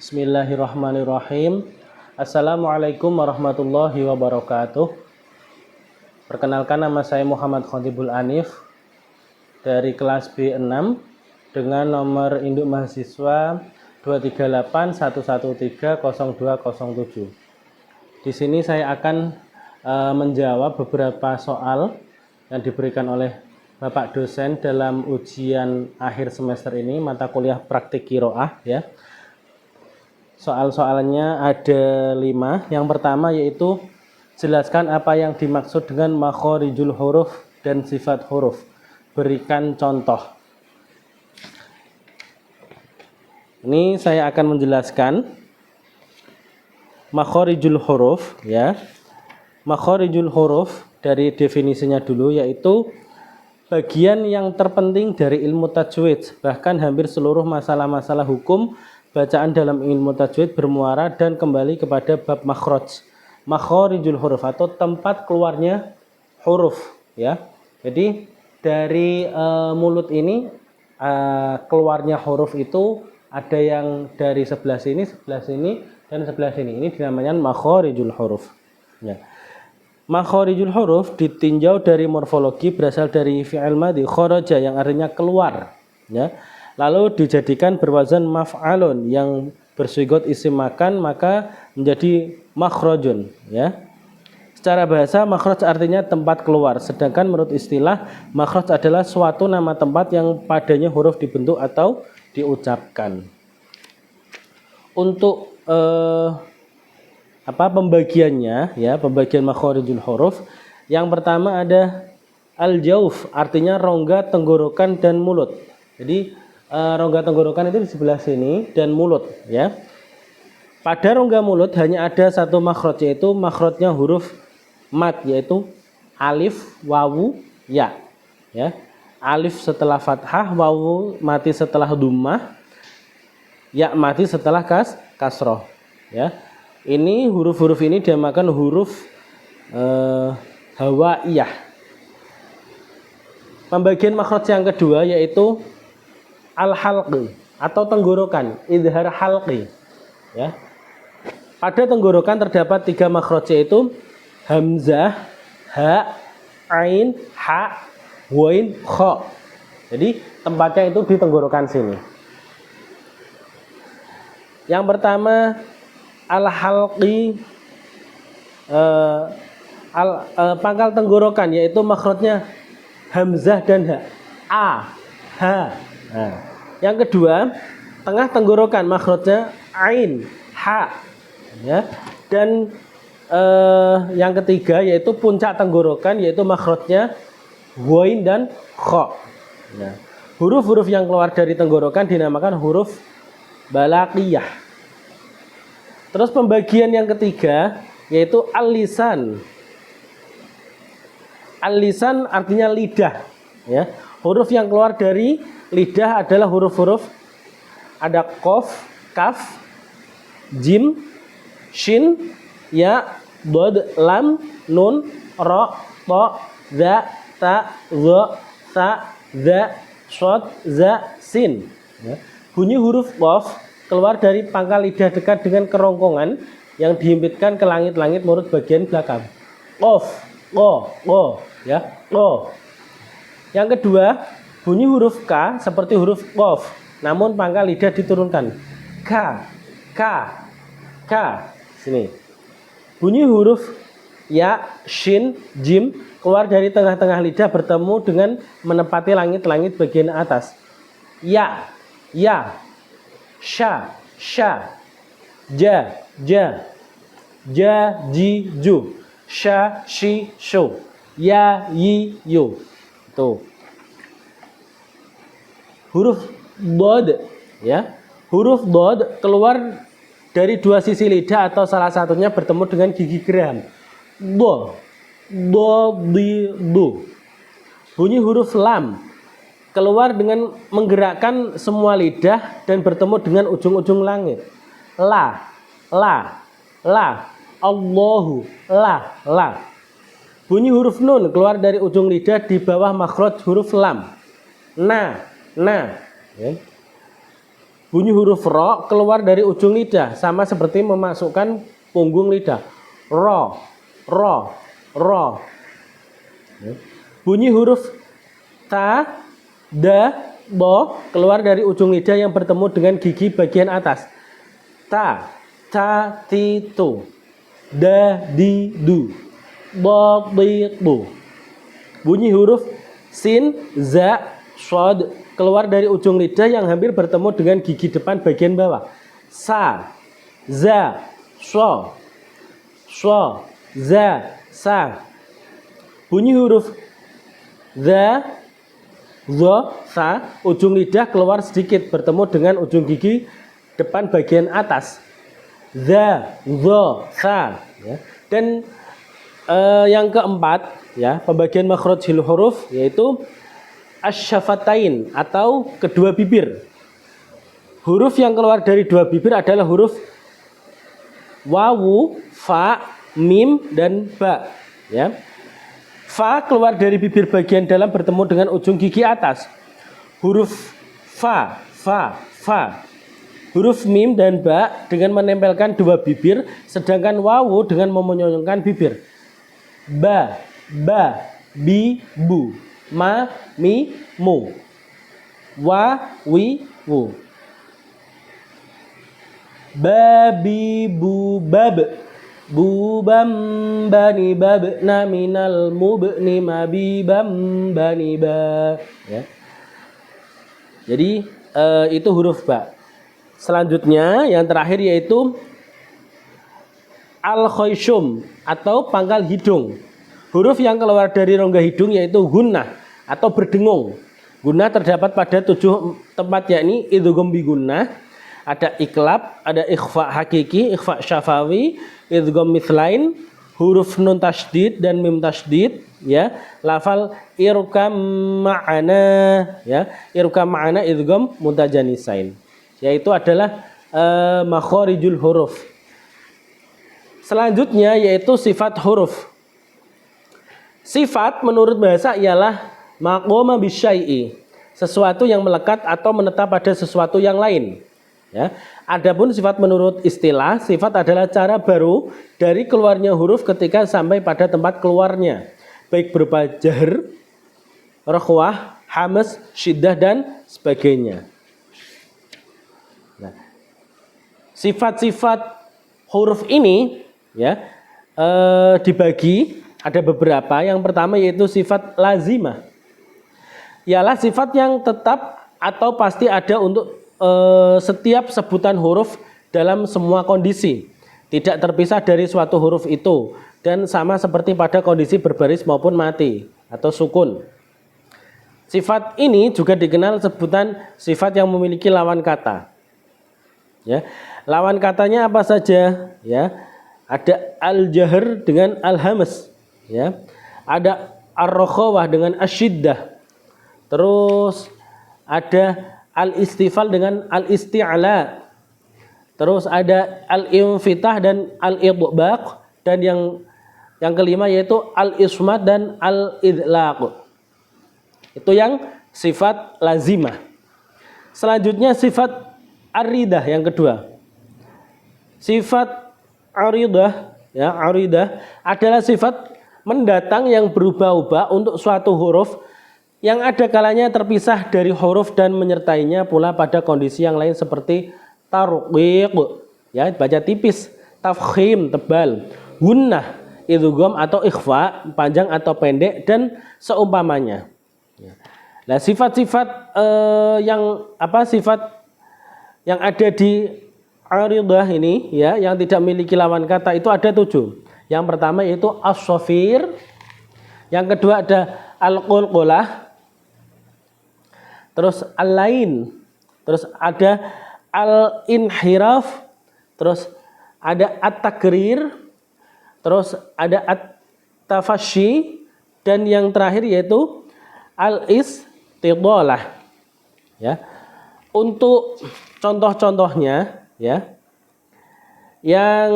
Bismillahirrahmanirrahim. Assalamualaikum warahmatullahi wabarakatuh. Perkenalkan, nama saya Muhammad Khotibul Anif dari kelas B6 dengan nomor induk mahasiswa 23811300207. Di sini saya akan menjawab beberapa soal yang diberikan oleh Bapak dosen dalam ujian akhir semester ini, mata kuliah praktik qiraah ya. Soal-soalnya ada 5. Yang pertama yaitu jelaskan apa yang dimaksud dengan makhorijul huruf dan sifat huruf. Berikan contoh. Ini saya akan menjelaskan makhorijul huruf ya. Makhorijul huruf dari definisinya dulu yaitu bagian yang terpenting dari ilmu tajwid. Bahkan hampir seluruh masalah-masalah hukum bacaan dalam ilmu tajwid bermuara dan kembali kepada bab makhraj. Makhorijul huruf atau tempat keluarnya huruf ya. Jadi dari mulut ini keluarnya huruf itu ada yang dari sebelah sini, dan sebelah sini. Ini dinamakan makhorijul huruf ya. Makhorijul huruf ditinjau dari morfologi, berasal dari fi'il madhi kharaja yang artinya keluar ya. Lalu dijadikan berwazan maf'alun yang bersigot isim makan, maka menjadi makhrajun ya. Secara bahasa makhraj artinya tempat keluar, sedangkan menurut istilah makhraj adalah suatu nama tempat yang padanya huruf dibentuk atau diucapkan. Untuk pembagiannya ya, pembagian makhorijul huruf. Yang pertama ada al-jauf, artinya rongga tenggorokan dan mulut. Jadi rongga tenggorokan itu di sebelah sini dan mulut ya. Pada rongga mulut hanya ada satu makhraj, yaitu makhrajnya huruf mad, yaitu alif, wawu, ya. Ya. Alif setelah fathah, wawu mati setelah dhammah, ya mati setelah kasroh ya. Ini huruf-huruf ini dinamakan huruf hawaiyah. Pembagian makhraj yang kedua yaitu al-halqi atau tenggorokan, idhar halqi ya. Pada tenggorokan terdapat 3 makhraj, yaitu hamzah, ha, ain, ha, wain, kha. Jadi tempatnya itu di tenggorokan sini. Yang pertama al-halqi, pangkal tenggorokan, yaitu makhrajnya hamzah dan ha, a, ha. Nah, yang kedua, tengah tenggorokan makhrajnya ain, ha ya. Dan yang ketiga yaitu puncak tenggorokan, yaitu makhrajnya ghain dan kha. Nah, huruf-huruf yang keluar dari tenggorokan dinamakan huruf balaqiyah. Terus pembagian yang ketiga yaitu al-lisan. Al-lisan artinya lidah ya. Huruf yang keluar dari lidah adalah huruf-huruf, ada qaf, kaf, jim, shin, ya, dod, lam, nun, ra, ta, za, ta, za, ta, za, shad, za, sin ya. Bunyi huruf qaf keluar dari pangkal lidah dekat dengan kerongkongan yang dihimpitkan ke langit-langit mulut bagian belakang. Qaf, qo ya, qo. Yang kedua, bunyi huruf K seperti huruf qaf, namun pangkal lidah diturunkan. K. Sini. Bunyi huruf ya, shin, jim keluar dari tengah-tengah lidah bertemu dengan menepati langit-langit bagian atas. Ya, sha, ja, ji, ju, sha, shi, shu, ya, yi, yu. Tuh. Huruf dod ya. Huruf dod keluar dari 2 sisi lidah atau salah satunya bertemu dengan gigi geram. Do, di, do. Bunyi huruf lam keluar dengan menggerakkan semua lidah dan bertemu dengan ujung-ujung langit. La, Allahu, la. Bunyi huruf nun keluar dari ujung lidah di bawah makhraj huruf lam. Na ya. Bunyi huruf ro keluar dari ujung lidah sama seperti memasukkan punggung lidah. Ro, ro, ro. Bunyi huruf ta, da, bo keluar dari ujung lidah yang bertemu dengan gigi bagian atas. Ta, ta, ti, tu. Da, di, du. Bo, bi, bu. Bunyi huruf sin, za, shod keluar dari ujung lidah yang hampir bertemu dengan gigi depan bagian bawah. Sa, za, sho, sho, za, sa. Bunyi huruf za, zo, sa, ujung lidah keluar sedikit bertemu dengan ujung gigi depan bagian atas. Za, zo, sa. Ya. Dan yang keempat, ya, pembagian makhrajil huruf yaitu asyafatain atau kedua bibir. Huruf yang keluar dari dua bibir adalah huruf wawu, fa, mim, dan ba. Ya. Fa keluar dari bibir bagian dalam bertemu dengan ujung gigi atas. Huruf fa, fa, fa. Huruf mim dan ba dengan menempelkan dua bibir, sedangkan wawu dengan memonyonkkan bibir. Ba, ba, bi, bu. Ma, mi, mu. Wa, wi, wu. Babi, bu, bab. Bu, bam, bani, bab. Na, minal, mubni, mabi, bam, bani, ba. Ya. Jadi itu huruf ba. Selanjutnya yang terakhir yaitu al-khoisyum atau pangkal hidung. Huruf yang keluar dari rongga hidung yaitu gunnah atau berdengung. Gunnah terdapat pada 7 tempat yakni idgham bi gunnah, ada iklab, ada ikhfa hakiki, ikhfa syafawi, idgham mithlain, huruf nun tasydid dan mim tasydid, ya. Lafal irkam ma'ana, ya. Irkam ma'ana idgham mutajanisain. Yaitu adalah makharijul huruf. Selanjutnya yaitu sifat huruf. Sifat menurut bahasa ialah maqama bisyai'i, sesuatu yang melekat atau menetap pada sesuatu yang lain. Ya. Adapun sifat menurut istilah, sifat adalah cara baru dari keluarnya huruf ketika sampai pada tempat keluarnya, baik berupa jahr, rakhwah, hamas, syiddah dan sebagainya. Nah, sifat-sifat huruf ini ya dibagi ada beberapa. Yang pertama yaitu sifat lazimah, ialah sifat yang tetap atau pasti ada untuk setiap sebutan huruf dalam semua kondisi, tidak terpisah dari suatu huruf itu, dan sama seperti pada kondisi berbaris maupun mati atau sukun. Sifat ini juga dikenal sebutan sifat yang memiliki lawan kata. Ya, lawan katanya apa saja? Ya, ada al-jahr dengan al-hamas. Ya, ada ar-rakhawah dengan asyiddah. Terus ada al-istifal dengan al-isti'la. Terus ada al-infitah dan al-idbaq, dan yang kelima yaitu al-ismat dan al-idlaq. Itu yang sifat lazimah. Selanjutnya sifat aridah yang kedua. Sifat aridah, ya, aridah adalah sifat mendatang yang berubah-ubah untuk suatu huruf yang ada kalanya terpisah dari huruf dan menyertainya pula pada kondisi yang lain seperti tarqiq, ya, baca tipis, tafkhim, tebal, gunnah, idgham atau ikhfa, panjang atau pendek, dan seumpamanya. Nah, sifat-sifat sifat yang ada di aridah ini, ya, yang tidak memiliki lawan kata itu ada 7. Yang pertama yaitu as-shafir, yang kedua ada al-qulqulah, terus al-lain, terus ada al-inhiraf, terus ada at-takrir, terus ada at-tafashi, dan yang terakhir yaitu al-istidhalah. Ya. Untuk contoh-contohnya, ya, yang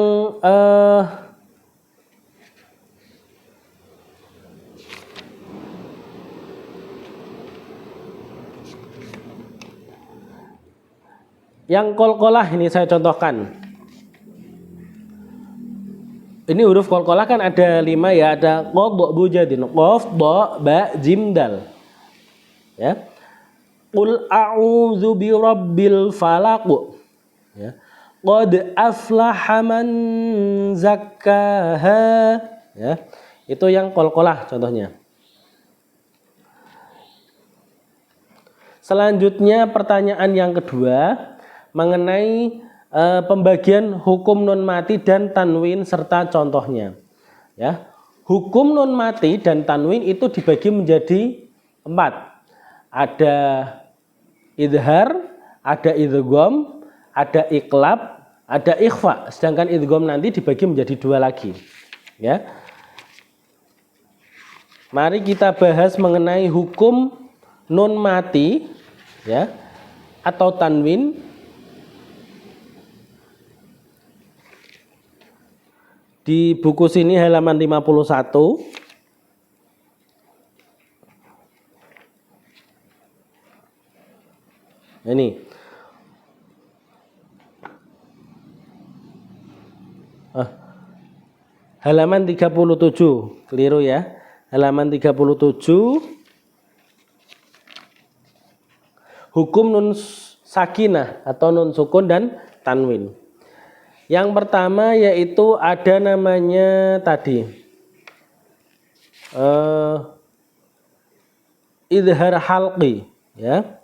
Yang qalqalah ini saya contohkan. Ini huruf qalqalah kan ada 5 ya, ada qad bu jadin, qaf dha ba jim dal. Ya. Qul a'udzu birabbil falaq. Ya. Qad aflaha man zakkaha. Ya. Itu yang qalqalah contohnya. Selanjutnya pertanyaan yang kedua mengenai pembagian hukum nun mati dan tanwin serta contohnya. Ya, hukum nun mati dan tanwin itu dibagi menjadi 4. Ada idhar, ada idgham, ada iqlab, ada ikhfa. Sedangkan idgham nanti dibagi menjadi 2 lagi. Ya. Mari kita bahas mengenai hukum nun mati, ya, atau tanwin. Di buku sini halaman 51. Ini. Halaman 37. Keliru ya. Halaman 37. Hukum nun sakinah atau nun sukun dan tanwin. Yang pertama yaitu ada namanya tadi idhar halqi, ya.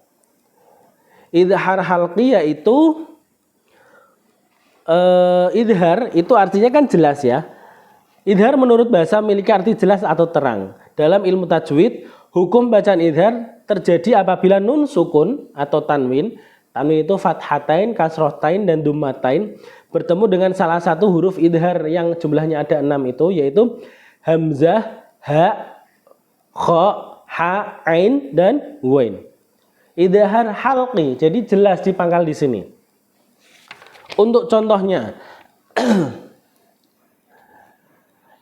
Idhar halqi yaitu idhar itu artinya kan jelas ya. Idhar menurut bahasa memiliki arti jelas atau terang. Dalam ilmu tajwid, hukum bacaan idhar terjadi apabila nun sukun atau tanwin itu fathatain, kasrohtain, dan dummatain bertemu dengan salah satu huruf idhar yang jumlahnya ada 6 itu, yaitu hamzah, ha, kha, ha, ain, dan wain. Idhar halqi, jadi jelas di pangkal di sini. Untuk contohnya,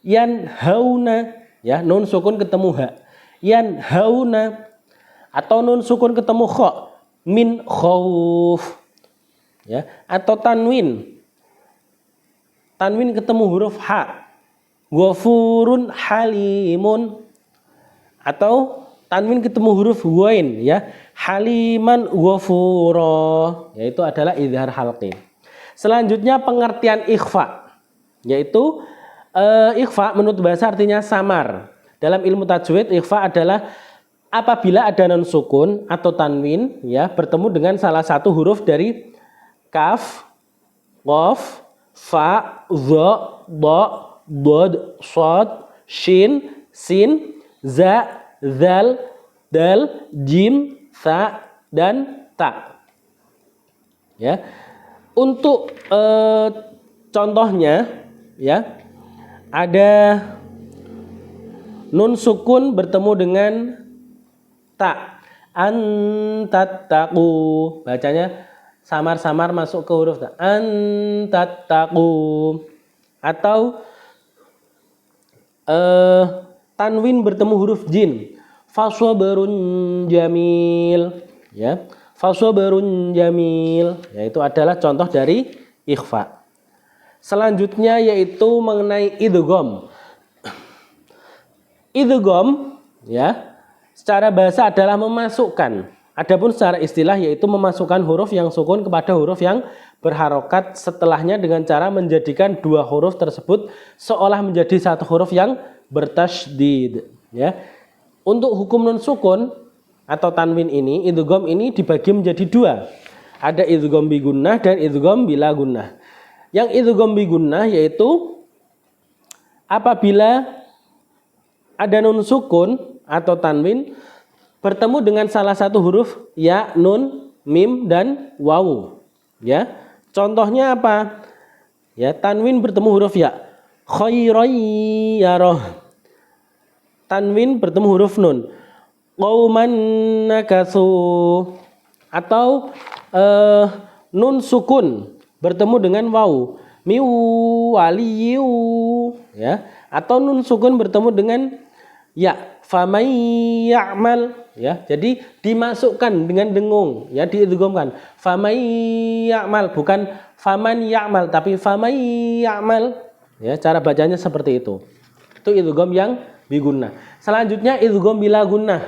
yan hauna, ya, nun sukun ketemu ha. Yan hauna, atau nun sukun ketemu kha, min khauf, ya, atau tanwin ketemu huruf ha, ghafurun halimun, atau tanwin ketemu huruf wain, ya, haliman ghafura, yaitu adalah idhar halqi. Selanjutnya pengertian ikhfa, yaitu ikhfa menurut bahasa artinya samar. Dalam ilmu tajwid, ikhfa adalah apabila ada nun sukun atau tanwin, ya, bertemu dengan salah satu huruf dari kaf, qaf, fa, dha, dha, dad, shad, shin, sin, za, zal, dal, jim, tha, dan ta. Ya. Untuk contohnya, ya, ada nun sukun bertemu dengan ta, antattaqu, bacanya samar-samar masuk ke huruf ta, antattaqu. Atau tanwin bertemu huruf jin, fasabrun jamil, ya, fasabrun jamil, yaitu adalah contoh dari ikhfa. Selanjutnya yaitu mengenai idgham. Idgham, ya, secara bahasa adalah memasukkan. Adapun secara istilah yaitu memasukkan huruf yang sukun kepada huruf yang berharokat setelahnya dengan cara menjadikan dua huruf tersebut seolah menjadi satu huruf yang bertasydid, ya. Untuk hukum nun sukun atau tanwin ini, idgham ini dibagi menjadi 2. Ada idgham bi gunnah dan idgham bila gunnah. Yang idgham bi gunnah yaitu apabila ada nun sukun atau tanwin bertemu dengan salah satu huruf ya, nun, mim, dan wawu, ya. Contohnya apa? Ya, tanwin bertemu huruf ya, khairoyyarah. Tanwin bertemu huruf nun, qauman nakasu. Atau nun sukun bertemu dengan wawu, miu waliyu, ya. Atau nun sukun bertemu dengan ya, famay ya'mal, ya. Jadi dimasukkan dengan dengung, ya, diidghamkan. Famay ya'mal, bukan faman ya'mal tapi famay ya'mal. Ya, cara bacanya seperti itu. Itu idgham yang bigunnah. Selanjutnya idgham bila gunnah.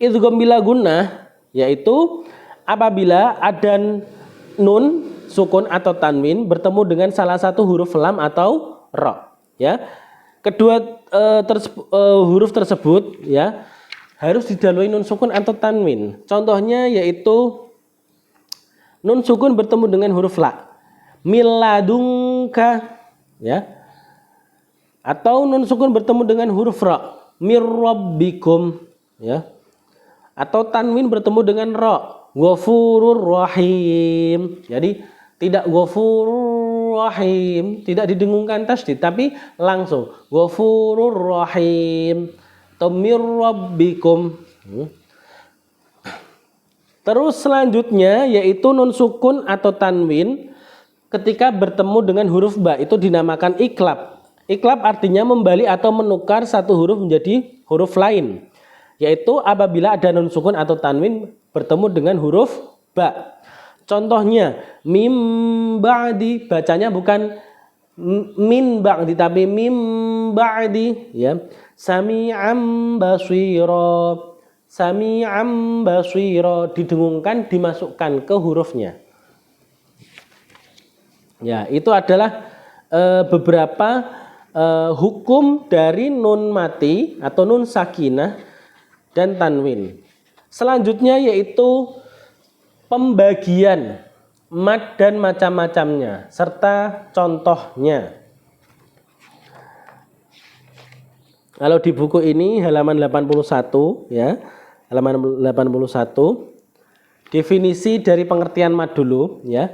Idgham bila gunnah yaitu apabila ada nun, sukun atau tanwin bertemu dengan salah satu huruf lam atau ra, ya. Kedua huruf tersebut, ya, harus didahului nun sukun atau tanwin. Contohnya yaitu nun sukun bertemu dengan huruf la. Miladungka, ya. Atau nun sukun bertemu dengan huruf ra. Mirrabbikum, ya. Atau tanwin bertemu dengan ra. Ghafurur rahim. Jadi tidak ghafurur rahim, tidak didengungkan tasydid tapi langsung ghafurur rahim. Atau mirrabbikum. Terus selanjutnya yaitu nun sukun atau tanwin ketika bertemu dengan huruf ba itu dinamakan iklab. Iklab artinya membalik atau menukar satu huruf menjadi huruf lain. Yaitu apabila ada nun sukun atau tanwin bertemu dengan huruf ba. Contohnya mim ba'di, bacanya bukan min ba'di tapi mim ba'di, ya. Sami'am basira. Sami'am basira, didengungkan, dimasukkan ke hurufnya. Ya, itu adalah beberapa hukum dari nun mati atau nun sakinah dan tanwin. Selanjutnya yaitu pembagian mad dan macam-macamnya serta contohnya. Kalau di buku ini halaman 81, ya. Halaman 81. Definisi dari pengertian mad dulu, ya.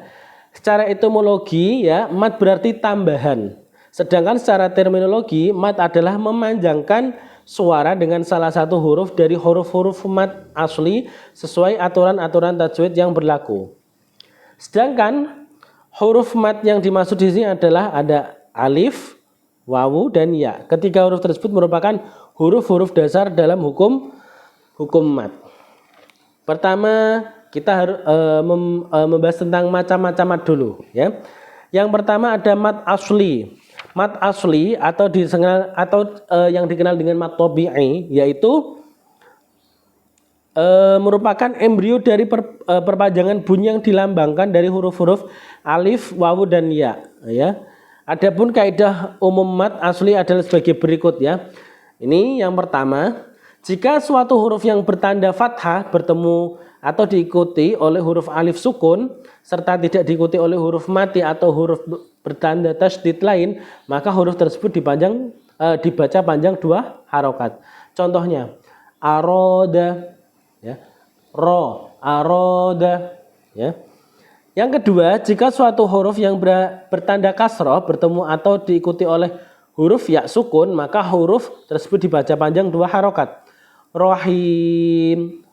Secara etimologi, ya, mad berarti tambahan. Sedangkan secara terminologi, mad adalah memanjangkan suara dengan salah satu huruf dari huruf-huruf mad asli sesuai aturan-aturan tajwid yang berlaku. Sedangkan huruf mad yang dimaksud di sini adalah ada alif, wawu, dan ya. Ketiga huruf tersebut merupakan huruf-huruf dasar dalam hukum mad. Pertama kita harus membahas tentang macam-macam mad dulu, ya. Yang pertama ada mad asli. Mad asli atau yang dikenal dengan mad tabi'i yaitu merupakan embrio dari perpanjangan bunyi yang dilambangkan dari huruf-huruf alif, wawu, dan ya, ya. Adapun kaidah umum mad asli adalah sebagai berikut, ya. Ini yang pertama, jika suatu huruf yang bertanda fathah bertemu atau diikuti oleh huruf alif sukun serta tidak diikuti oleh huruf mati atau huruf bertanda tasydid lain, maka huruf tersebut dibaca panjang 2 harokat. Contohnya aroda, ya, ro, aroda, ya. Yang kedua, jika suatu huruf yang bertanda kasroh bertemu atau diikuti oleh huruf ya sukun, maka huruf tersebut dibaca panjang 2 harokat. Rohim,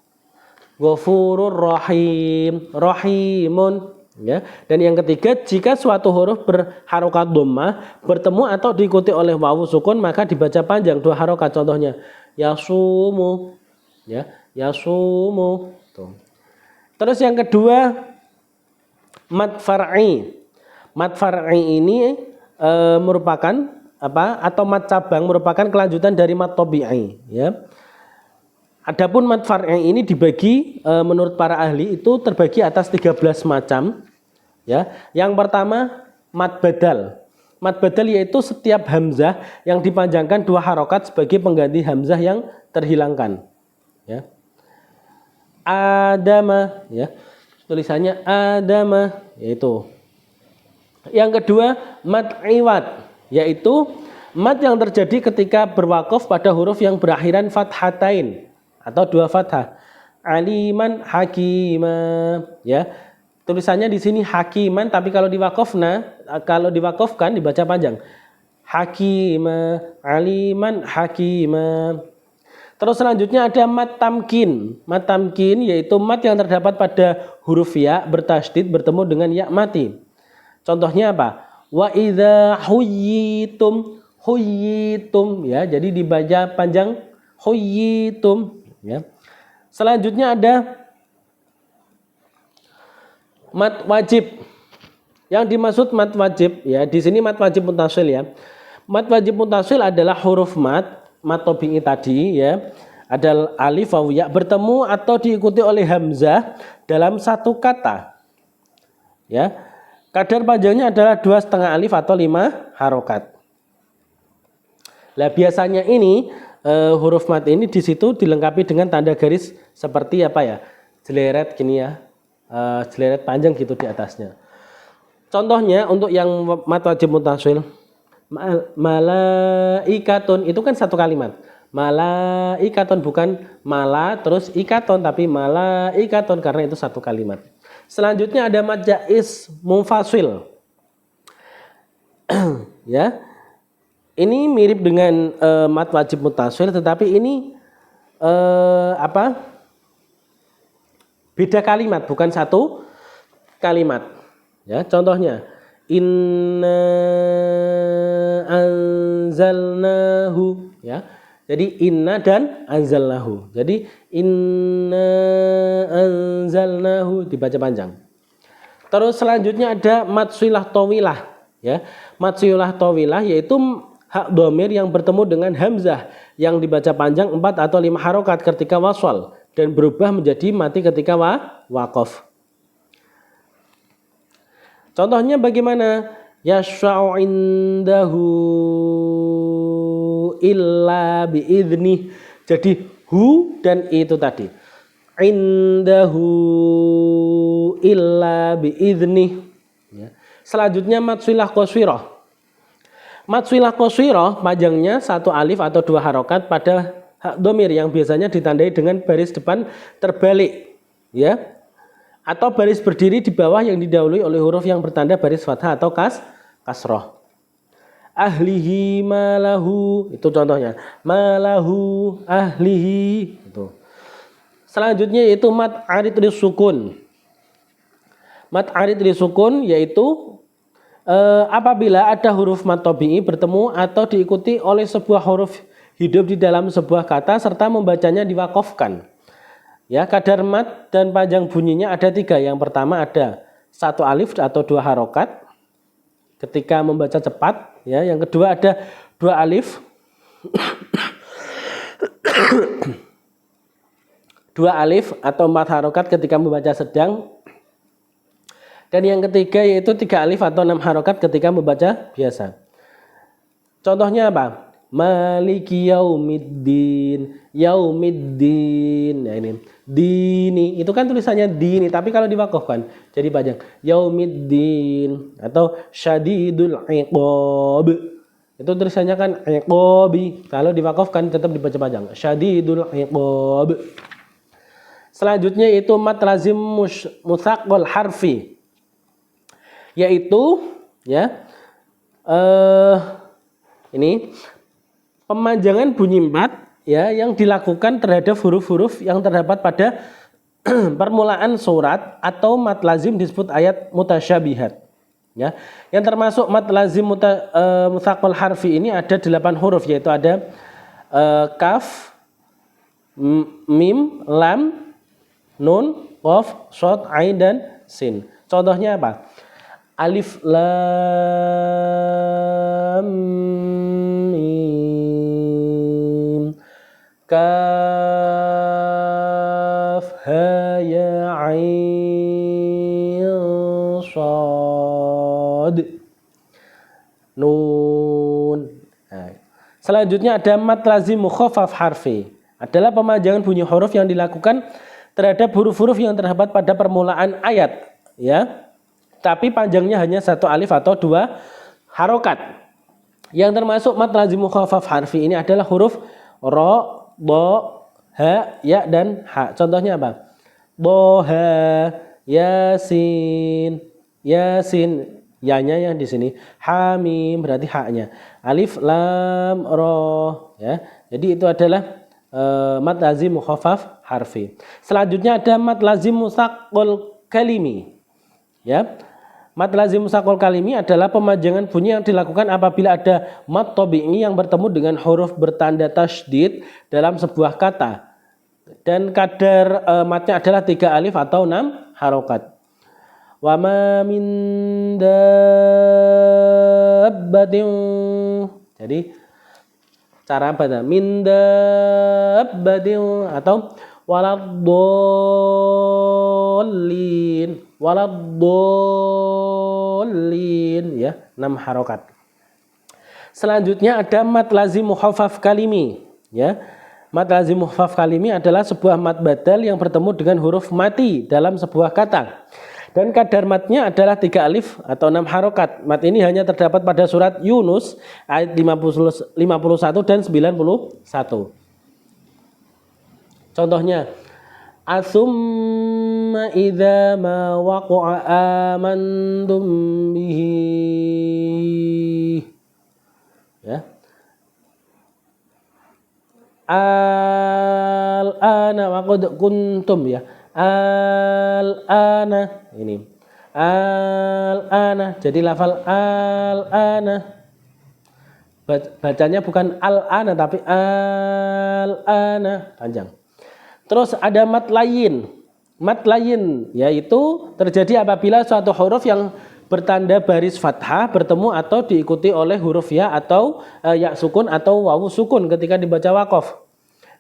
ghafurur rahim, rahimun, ya. Dan yang ketiga, jika suatu huruf berharokat dhammah bertemu atau diikuti oleh wawu sukun, maka dibaca panjang 2 harokat. Contohnya yasumu, ya, yasumu. Tuh. Terus yang kedua, mad far'i. Mad far'i ini merupakan apa? Atau mad cabang merupakan kelanjutan dari mad tabi'i, ya. Adapun mad far'i ini dibagi menurut para ahli itu terbagi atas 13 macam, ya. Yang pertama mad badal. Mad badal yaitu setiap hamzah yang dipanjangkan 2 harokat sebagai pengganti hamzah yang terhilangkan, ya. Adama, ya. Tulisannya adama, yaitu. Yang kedua mad iwad, yaitu mad yang terjadi ketika berwakaf pada huruf yang berakhiran fathatain atau 2 fathah. Aliman hakima, ya. Tulisannya di sini hakiman, tapi kalau diwakafkan dibaca panjang. Hakima, aliman hakima. Terus selanjutnya ada mad tamkin. Mad tamkin yaitu mad yang terdapat pada huruf ya bertasydid bertemu dengan ya mati. Contohnya apa? Wa idza huyitum, ya. Jadi dibaca panjang huyitum, ya. Selanjutnya ada mat wajib. Yang dimaksud mat wajib ya, di sini mat wajib mutasil ya. Mat wajib mutasil adalah huruf mat tabi'i tadi ya. Ada alif waw ya bertemu atau diikuti oleh hamzah dalam satu kata. Ya. Kadar panjangnya adalah 2,5 alif atau 5 harokat. Nah, biasanya ini huruf mat ini di situ dilengkapi dengan tanda garis seperti apa ya? Jeleret gini ya. Jeleret panjang gitu di atasnya. Contohnya untuk yang mat wajib mutasil, malaikatun itu kan satu kalimat. Malaikatun bukan mala terus ikaton tapi malaikatun karena itu satu kalimat. Selanjutnya ada mat jaiz munfasil. Ya. Ini mirip dengan mat wajib mutasil tetapi ini beda kalimat bukan satu kalimat. Ya, contohnya inna anzalnahu ya. Jadi inna dan anzalnahu. Jadi inna anzalnahu dibaca panjang. Terus selanjutnya ada mat silah tawilah ya. Mat silah tawilah yaitu hak dhamir yang bertemu dengan hamzah yang dibaca panjang 4 atau 5 harokat ketika wasal dan berubah menjadi mati ketika waqaf. Contohnya bagaimana? Yashfa'u indahu illa bi'idnih. Jadi hu dan itu tadi. Indahu illa bi'idnih. Ya. Selanjutnya matsilah qaswirah. Matsilah qaswirah panjangnya 1 alif atau 2 harokat pada hak dhamir yang biasanya ditandai dengan baris depan terbalik. Ya. Atau baris berdiri di bawah yang didahului oleh huruf yang bertanda baris fathah atau kasroh. Ahlihi malahu itu contohnya. Malahu ahlihi itu. Selanjutnya yaitu mat arid li sukun. Mat arid li sukun yaitu apabila ada huruf mat tabi'i bertemu atau diikuti oleh sebuah huruf hidup di dalam sebuah kata serta membacanya diwaqafkan. Ya, kadar mat dan panjang bunyinya ada 3. Yang pertama ada 1 alif atau 2 harokat ketika membaca cepat. Ya, yang kedua ada 2 alif, 2 alif atau 4 harokat ketika membaca sedang. Dan yang ketiga yaitu 3 alif atau 6 harokat ketika membaca biasa. Contohnya apa? Maliki yaumiddin, yaumiddin. Nah ini dini itu kan tulisannya dini tapi kalau diwaqafkan jadi panjang yaumiddin atau syadidul iqab. Itu tulisannya kan iqabi. Kalau diwaqafkan tetap dibaca panjang syadidul iqab. Selanjutnya itu mat lazim musaqqal harfi. Yaitu ya ini pemanjangan bunyi mat ya yang dilakukan terhadap huruf-huruf yang terdapat pada permulaan surat atau mat lazim disebut ayat mutasyabihat. Ya, yang termasuk mat lazim musaqqal harfi ini ada 8 huruf yaitu ada kaf, mim, lam, nun, qaf, shad, ain dan sin. Contohnya apa? Alif lam mim kaf ha ya ain shad nun. Nah, selanjutnya ada mat lazim mukhaffaf harfi. Adalah pemanjangan bunyi huruf yang dilakukan terhadap huruf-huruf yang terdapat pada permulaan ayat, ya. Tapi panjangnya hanya 1 alif atau 2 harokat. Yang termasuk mat lazim mukhaffaf harfi ini adalah huruf ro, bo, ha, ya dan ha. Contohnya apa? Boha, yasin, yasin, ya-nya yang di sini. Hamim berarti ha-nya. Alif, lam, ro, ya. Jadi itu adalah mat lazim mukhaffaf harfi. Selanjutnya ada mat lazim musaqqal kalimi. Ya. Mat lazim musaqqal kalimi adalah pemanjangan bunyi yang dilakukan apabila ada mat tabi'i yang bertemu dengan huruf bertanda tasydid dalam sebuah kata. Dan kadar matnya adalah 3 alif atau 6 harokat. Wa ma min dabbatin. Jadi cara baca min dabbatin atau waladdallin ya, 6 harokat. Selanjutnya ada mad lazim muhaffaf kalimi ya. Mad lazim muhaffaf kalimi adalah sebuah mad badal yang bertemu dengan huruf mati dalam sebuah kata. Dan kadar matnya adalah 3 alif atau 6 harokat. Mat ini hanya terdapat pada surat Yunus ayat 51 dan 91. Contohnya, asumma idza ma waqa'a amantum bihi. Ya. Al-ana wa qad kuntum ya. Al-ana ini. Al-ana. Jadi lafal al-ana. Bacanya bukan al-ana tapi al-ana, panjang. Terus ada mat lain. Mat lain yaitu terjadi apabila suatu huruf yang bertanda baris fathah bertemu atau diikuti oleh huruf ya atau ya sukun atau wawu sukun ketika dibaca waqaf.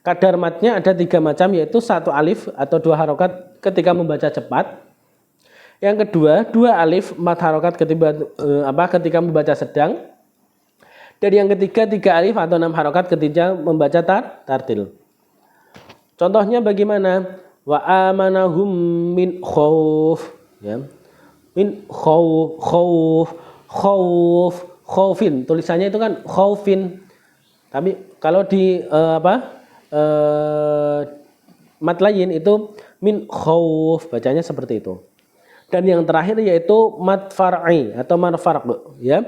Kadar matnya ada 3 macam yaitu 1 alif atau 2 harokat ketika membaca cepat. Yang kedua 2 alif 4 harokat ketika membaca sedang. Dan yang ketiga 3 alif atau 6 harokat ketika membaca tartil. Contohnya bagaimana? Wa amanahum min khauf ya. Min khaufin. Tulisannya itu kan khaufin. Tapi kalau di mat lain itu min khauf, bacanya seperti itu. Dan yang terakhir yaitu mat far'i atau mat farq ya.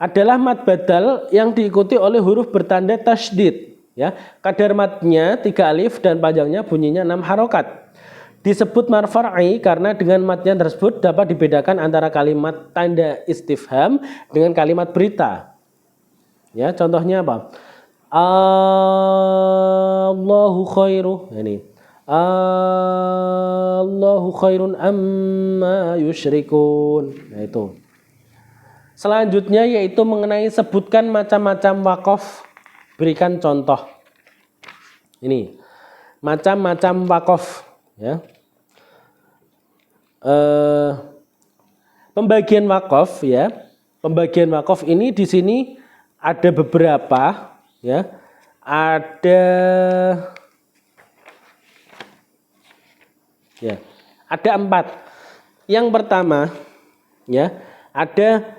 Adalah mat badal yang diikuti oleh huruf bertanda tasydid ya. Kadar matnya 3 alif dan panjangnya bunyinya 6 harokat. Disebut mat far'i karena dengan matnya tersebut dapat dibedakan antara kalimat tanda istifham dengan kalimat berita. Ya, contohnya apa? Allahu khairu ini. Allahu khairun amma yusyrikun. Nah itu. Selanjutnya yaitu mengenai sebutkan macam-macam waqaf. Berikan contoh. Ini. Macam-macam waqaf ya. Pembagian waqaf ya. Pembagian waqaf ini di sini ada beberapa ya, ada 4. Yang pertama ya, ada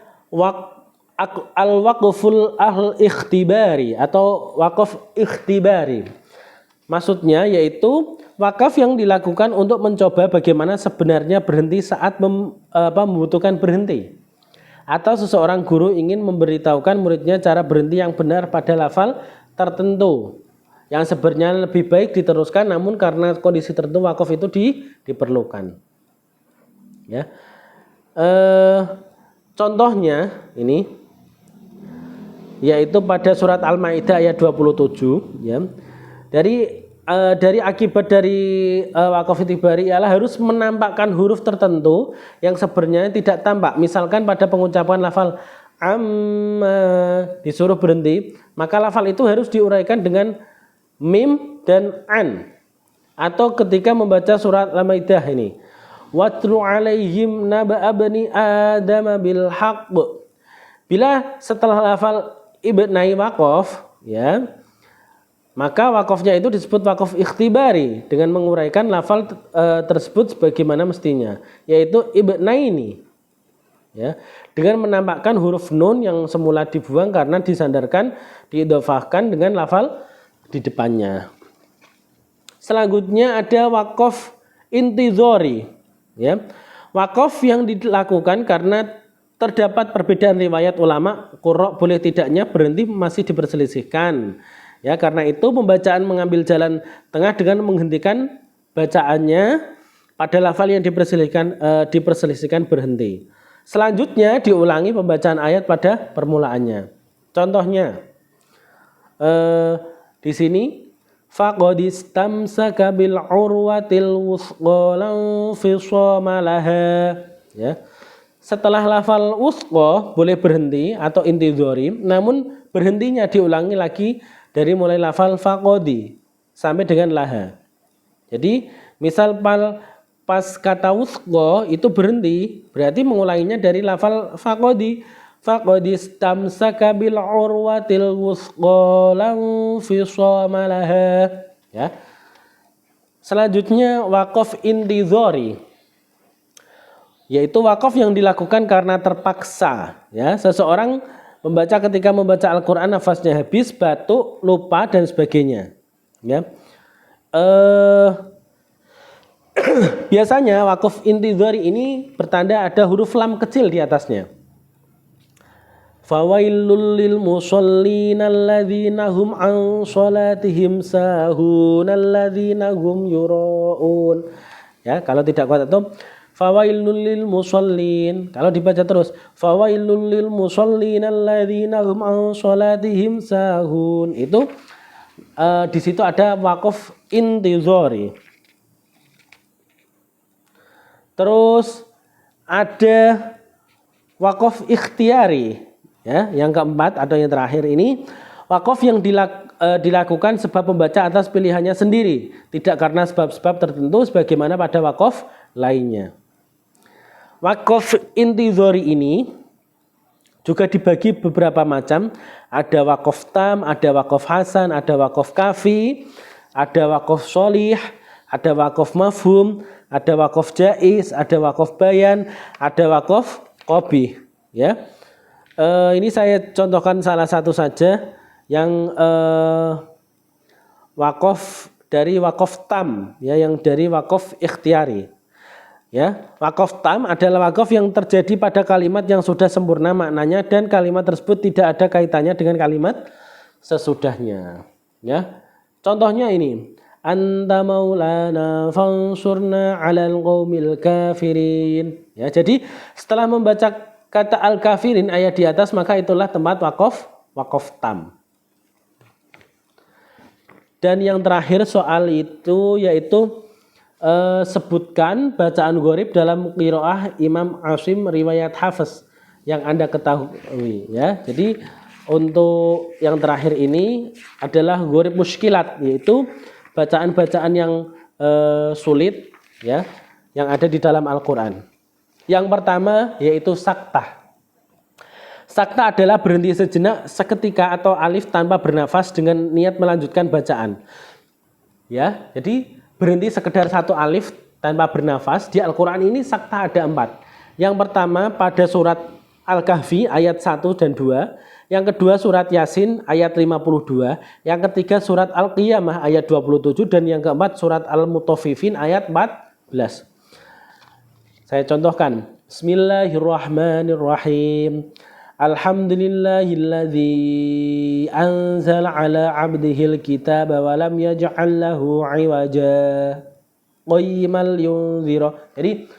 al-waqful al-ikhtibari atau waqaf ikhtibari. Maksudnya yaitu wakaf yang dilakukan untuk mencoba bagaimana sebenarnya berhenti saat membutuhkan berhenti. Atau seseorang guru ingin memberitahukan muridnya cara berhenti yang benar pada lafal tertentu yang sebenarnya lebih baik diteruskan, namun karena kondisi tertentu wakaf itu diperlukan. Ya, contohnya ini yaitu pada surat Al-Maidah ayat 27 ya. Dari akibat dari waqaf ikhtibari ialah harus menampakkan huruf tertentu yang sebenarnya tidak tampak. Misalkan pada pengucapan lafal amma disuruh berhenti, maka lafal itu harus diuraikan dengan mim dan an. Atau ketika membaca surat Al-Maidah ini, watlu alaihim naba bani adam bil haqq. Bila setelah lafal ibnai waqaf ya, maka wakafnya itu disebut wakaf ikhtibari dengan menguraikan lafal tersebut sebagaimana mestinya, yaitu ibnaini ya, dengan menampakkan huruf nun yang semula dibuang karena disandarkan diidhofahkan dengan lafal di depannya. Selanjutnya ada wakaf intizori ya. Wakaf yang dilakukan karena terdapat perbedaan riwayat ulama, qurra boleh tidaknya berhenti masih diperselisihkan. Ya, karena itu pembacaan mengambil jalan tengah dengan menghentikan bacaannya pada lafal yang diperselisihkan berhenti. Selanjutnya diulangi pembacaan ayat pada permulaannya. Contohnya di sini faqad istamsaka bil urwatil wuthqa lan fisama laha. Ya. Setelah lafal wuthqa boleh berhenti atau intidhari, namun berhentinya diulangi lagi dari mulai lafal faqadi sampai dengan laha. Jadi misal pas kata wuthqa itu berhenti, berarti mengulanginya dari lafal faqadi. Faqad istamsaka bil urwatil wuthqa lan fisama laha. Ya. Selanjutnya waqaf intidhari, yaitu wakaf yang dilakukan karena terpaksa. Ya, seseorang ketika membaca Al-Quran nafasnya habis, batuk, lupa dan sebagainya. Ya, biasanya wakaf intidhari ini bertanda ada huruf lam kecil di atasnya. Fawailul lil musallin alladzina hum an shalatihim sahun alladzina hum yura'un. Ya, kalau tidak kuat itu fawailul lil musallin. Kalau dibaca terus fawailul lil musallin alladzina hum an shalatihim sahun. Itu di situ ada waqaf intidhari. Terus ada waqaf ikhtiyari. Ya, yang keempat atau yang terakhir ini waqaf yang dilakukan sebab pembaca atas pilihannya sendiri, tidak karena sebab-sebab tertentu sebagaimana pada waqaf lainnya. Waqaf intidhari ini juga dibagi beberapa macam. Ada waqaf tam, ada waqaf hasan, ada waqaf kafi, ada waqaf sholih, ada waqaf mafhum, ada waqaf jaiz, ada waqaf bayan, ada waqaf qabih. Ya, ini saya contohkan salah satu saja yang waqaf dari waqaf tam, ya, yang dari waqaf ikhtiyari. Ya, waqaf tam adalah waqaf yang terjadi pada kalimat yang sudah sempurna maknanya dan kalimat tersebut tidak ada kaitannya dengan kalimat sesudahnya. Ya, contohnya ini, anta maulana fansurna 'alal qaumil kafirin. Ya, jadi setelah membaca kata al-kafirin ayat di atas, maka itulah tempat waqaf tam. Dan yang terakhir soal itu yaitu sebutkan bacaan gharib dalam qiraah Imam Asim riwayat Hafiz yang Anda ketahui, ya. Jadi untuk yang terakhir ini adalah gharib muskilat, yaitu bacaan-bacaan yang sulit, ya, yang ada di dalam Al-Qur'an. Yang pertama yaitu saktah. Saktah adalah berhenti sejenak, seketika atau alif tanpa bernafas dengan niat melanjutkan bacaan. Ya, jadi berhenti sekedar satu alif tanpa bernafas. Di Al-Quran ini saktah ada 4. Yang pertama pada surat Al-Kahfi ayat 1 dan 2. Yang kedua surat Yasin ayat 52. Yang ketiga surat Al-Qiyamah ayat 27. Dan yang keempat surat Al-Mutaffifin ayat 14. Saya contohkan. Bismillahirrahmanirrahim. Alhamdulillahilladzi anzala ala abdihil kitaba wa lam yaj'al lahu 'iwaja qayyimal yunzira. Jadi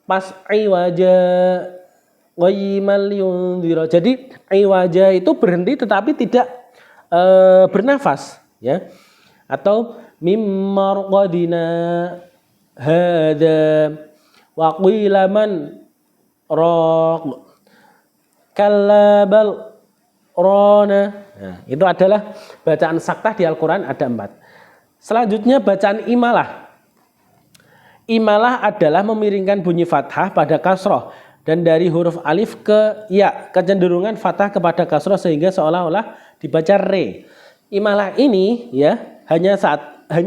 pas 'iwaja qayyimal yunzira. Jadi 'iwaja itu berhenti tetapi tidak bernafas, ya. Atau mimmarqadina hadza wa qila man raq kalabal rona. Nah, itu adalah bacaan saktah di Al-Quran ada 4. Selanjutnya bacaan imalah. Imalah adalah memiringkan bunyi fathah pada kasroh dan dari huruf alif ke ya, kecenderungan fathah kepada kasroh sehingga seolah-olah dibaca re. Imalah ini, ya, hanya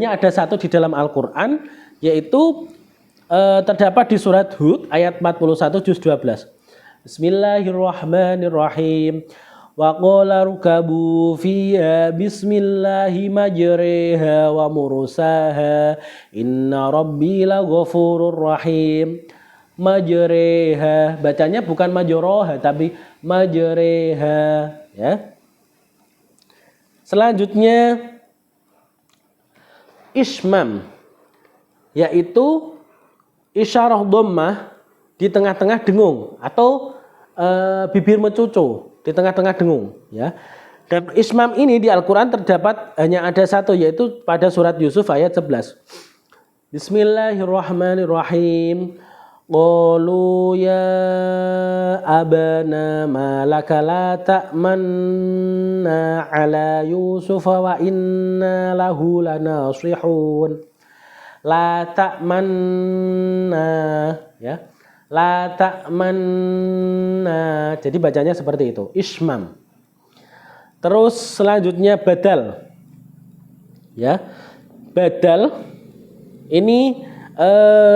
ada satu di dalam Al-Quran, yaitu terdapat di surat Hud ayat 41 juz 12. Bismillahirrahmanirrahim. Wa qala rukabu fiha bismillahi majriha wa mursaha inna rabbi laghafurur rahim. Majriha, bacanya bukan majroha tapi majriha, ya. Selanjutnya ismam, yaitu isyarah dhammah di tengah-tengah dengung atau bibir mencucu di tengah-tengah dengung, ya. Dan ismam ini di Al-Quran terdapat hanya ada satu, yaitu pada surat Yusuf ayat 11. Bismillahirrahmanirrahim. Qalu ya abana malaka la ta'manna ala Yusuf wa inna lahu lanasihun. La ta'manna, ya. La ta'manna. Jadi bacanya seperti itu, ismam. Terus selanjutnya badal. Ya. Badal ini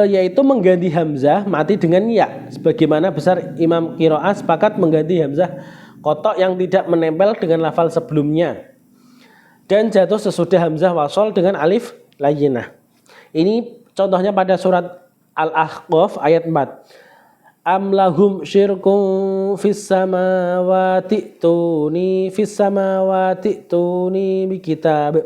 yaitu mengganti hamzah mati dengan ya. Sebagaimana besar Imam Qiraah sepakat mengganti hamzah kotok yang tidak menempel dengan lafal sebelumnya dan jatuh sesudah hamzah wasol dengan alif layyinah. Ini contohnya pada surat Al-Ahqaf ayat 4. Am lahum syirkum fis samawati tuni bikitab.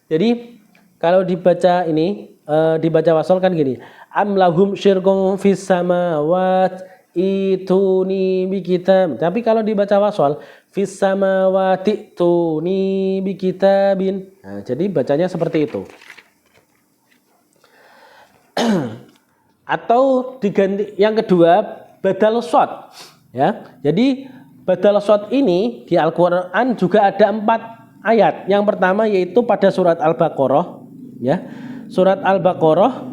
Jadi kalau dibaca ini dibaca wasol kan gini. Am lahum syirkum fis samawati ituni bikitab. Tapi kalau dibaca wasol fis samawati tuni bikitabin. Nah, jadi bacanya seperti itu. Atau diganti yang kedua badal shad, ya. Jadi badal shad ini di Al-Qur'an juga ada 4 ayat. Yang pertama yaitu pada surat Al-Baqarah, ya. Surat Al-Baqarah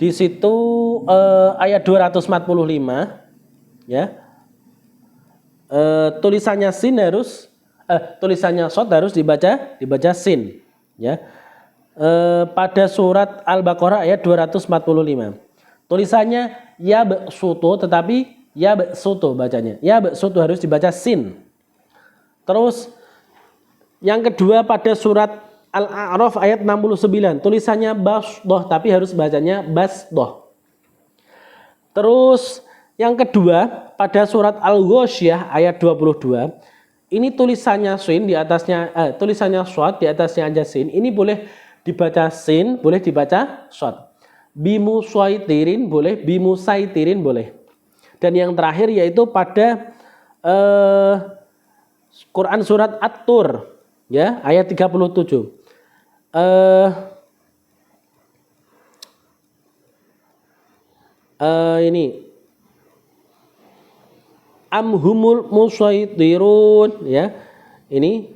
di situ ayat 245, ya. Tulisannya sin harus tulisannya shad harus dibaca sin, ya. Pada surat Al-Baqarah ayat 245. Tulisannya ya ba'sutu, tetapi ya ba'sutu bacanya. Ya ba'sutu harus dibaca sin. Terus yang kedua pada surat Al-A'raf ayat 69. Tulisannya basdoh, tapi harus bacanya basdoh. Terus yang kedua pada surat Al-Ghasyiyah ayat 22. Ini tulisannya sin di atasnya tulisannya shad di atasnya aja sin. Ini boleh dibaca sin, boleh dibaca shad. Bimusaitirin boleh, bimusaitirin boleh. Dan yang terakhir yaitu pada Quran surat At-Tur, ya, ayat 37. Ini amhumul musaitirun, ya. Ini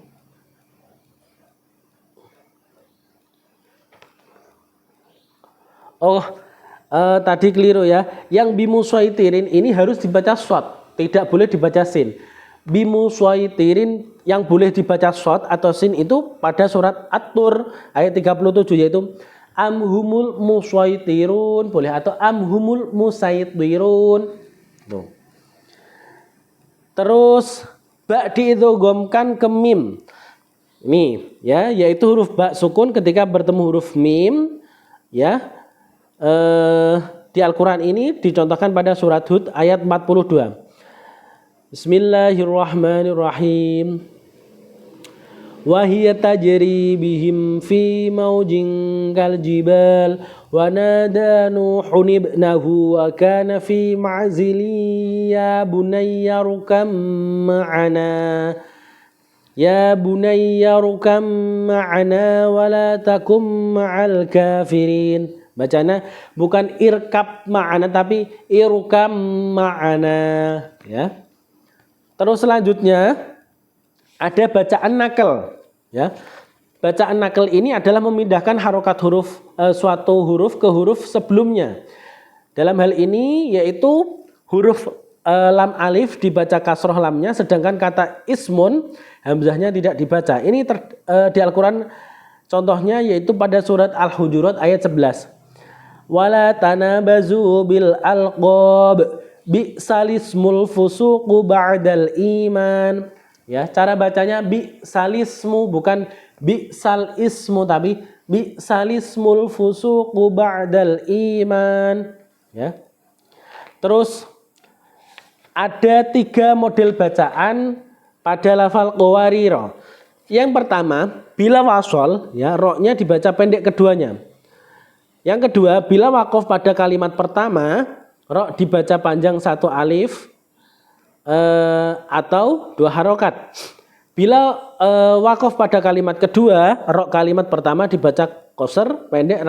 tadi keliru, ya. Yang bimusaitirin ini harus dibaca shad, tidak boleh dibaca sin. Bimusaitirin yang boleh dibaca shad atau sin itu pada surat At-Tur ayat 37, yaitu amhumul musaitirun boleh atau amhumul musaitirun. Tuh. Terus ba diidghamkan ke mim. Ini, ya, yaitu huruf ba sukun ketika bertemu huruf mim, ya. Di Al-Quran ini dicontohkan pada surat Hud ayat 42. Bismillahirrahmanirrahim. Wa hiya tajri bihim fi maujin kal jibal wa nada nuhun ibnahu wa kana fi ma'zili ya bunayya rukam ma'ana. Ya bunayya rukam ma'ana wa la takum ma'al kafirin. Bacanya bukan irkab ma'ana tapi irkam ma'ana, ya. Terus selanjutnya ada bacaan nakal, ya. Bacaan nakal ini adalah memindahkan harokat huruf suatu huruf ke huruf sebelumnya. Dalam hal ini yaitu huruf lam alif dibaca kasroh lamnya, sedangkan kata ismun hamzahnya tidak dibaca. Ini di Al-Quran contohnya yaitu pada surat Al-Hujurat ayat 11. Wala tanabazu bil alqab bi'salismul fusuqu ba'dal iman. Ya, cara bacanya bi'salismu, bukan bi'sal ismu, tapi bi'salismul fusuqu ba'dal iman, ya. Terus ada 3 model bacaan pada lafal qawarira. Yang pertama bila wasol, ya, ro-nya dibaca pendek keduanya. Yang kedua, bila wakof pada kalimat pertama, ro dibaca panjang 1 alif atau 2 harokat. Bila wakaf pada kalimat kedua, rok kalimat pertama dibaca qasr pendek,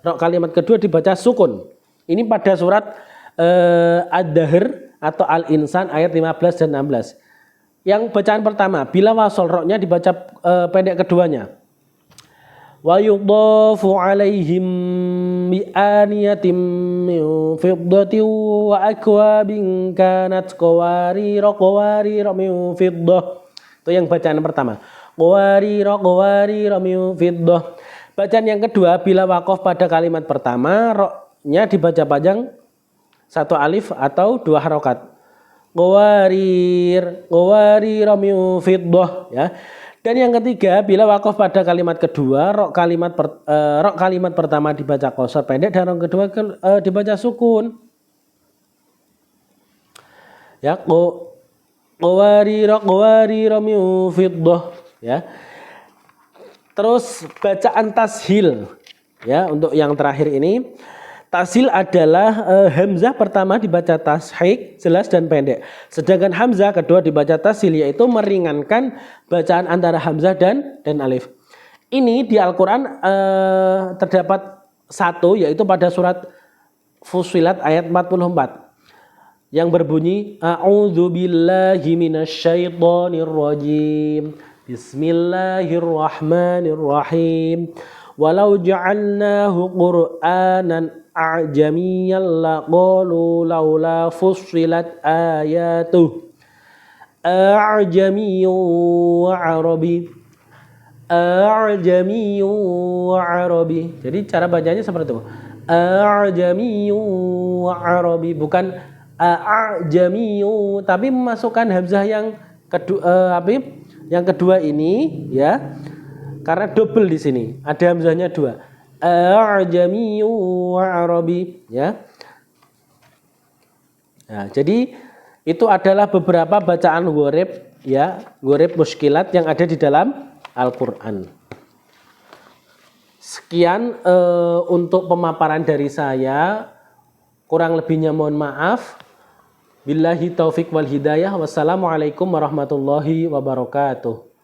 rok kalimat kedua dibaca sukun. Ini pada surat Ad-Dahr atau Al-Insan ayat 15 dan 16. Yang bacaan pertama, bila wasol roknya dibaca pendek keduanya. Wa yudhafu alaihim bi aniyatin min fiddatin wa akwabin kanat qawarira min fiddah. Itu yang bacaan pertama. Qawarira min fiddah. Bacaan yang kedua, bila wakaf pada kalimat pertama, roknya dibaca panjang satu alif atau dua harokat. Qawarira min fiddah, ya. Dan yang ketiga, bila wakaf pada kalimat kedua, rok kalimat pertama dibaca qasar pendek dan rok kedua dibaca sukun. Ya, qawarira min fiddah, ya. Terus bacaan tashil, ya, untuk yang terakhir ini. Tashil adalah hamzah pertama dibaca tashik, jelas dan pendek. Sedangkan hamzah kedua dibaca tashil, yaitu meringankan bacaan antara hamzah dan alif. Ini di Al-Quran terdapat satu, yaitu pada surat Fussilat ayat 44. Yang berbunyi, A'udzubillahi minasyaitonirrajim. Bismillahirrahmanirrahim. Walau ja'alnahu Qur'anan a'jamiyyan laqalu laula fussilat ayatuh. A'jamiyyun wa arabi. A'jamiyyun wa arabi. Jadi cara bacanya seperti itu. A'jamiyyun wa arabi, bukan a'jamiyyun, tapi memasukkan hamzah yang kedua, yang kedua ini, ya. Karena double di sini, ada hamzahnya dua. A'jamiyyu wa arabi, ya. Nah, jadi itu adalah beberapa bacaan gharib, ya, gharib muskilat yang ada di dalam Al-Qur'an. Sekian untuk pemaparan dari saya. Kurang lebihnya mohon maaf. Billahi taufik wal hidayah. Wassalamualaikum warahmatullahi wabarakatuh.